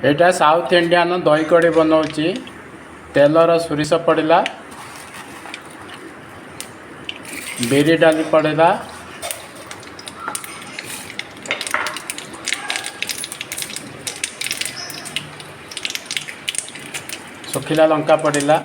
एटा south Indian दही कड़ी बनाऊँगी। तेलर सोरिष पड़ा, बिरी डाली पड़ा, सुखिला लंका पड़ा,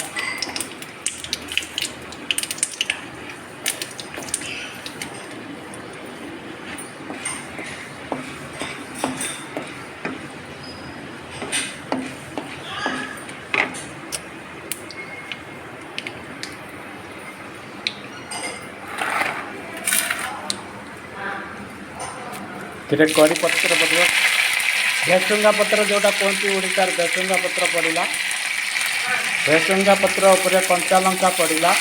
करी पत्र पड़ो, भेसुंगा पत्र जोटा कहते ओडार भेसुंगा पत्र पड़ा, भेसुंगा पत्र उपर कंचा लंका पड़ा,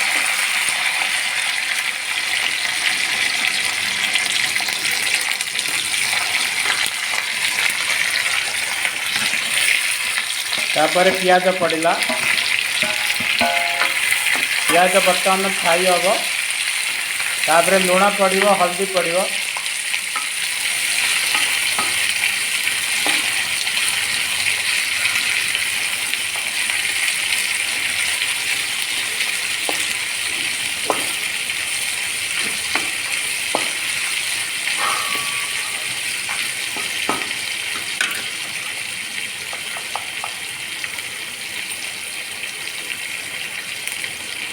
तापर पियाज पड़ा, पियाज बर्तमान फ्राई हम, तापर लुण पड़ो, हल्दी पड़ो,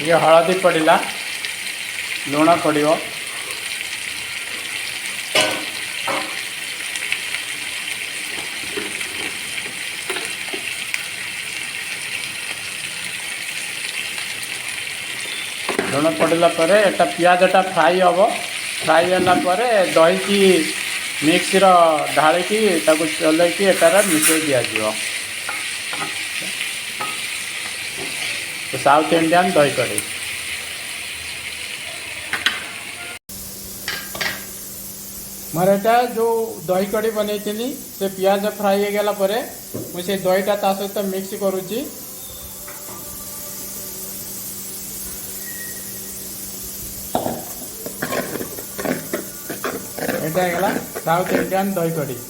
ये हलदी पड़ा, लुण पड़ो, लुण पड़ा पर एटा पियाजटा फ्राई हम, फ्राई है दही की मिक्स ढाल की चल एटार मिसई दिज्व। साउथ इंडियन दही कड़ी मोर एटा जो दही कड़ी बन से पियाज फ्राई हो गला मुझे दहीटा ता सहित मिक्स करुच्ची। एटा साउथ इंडियन दही कड़ी।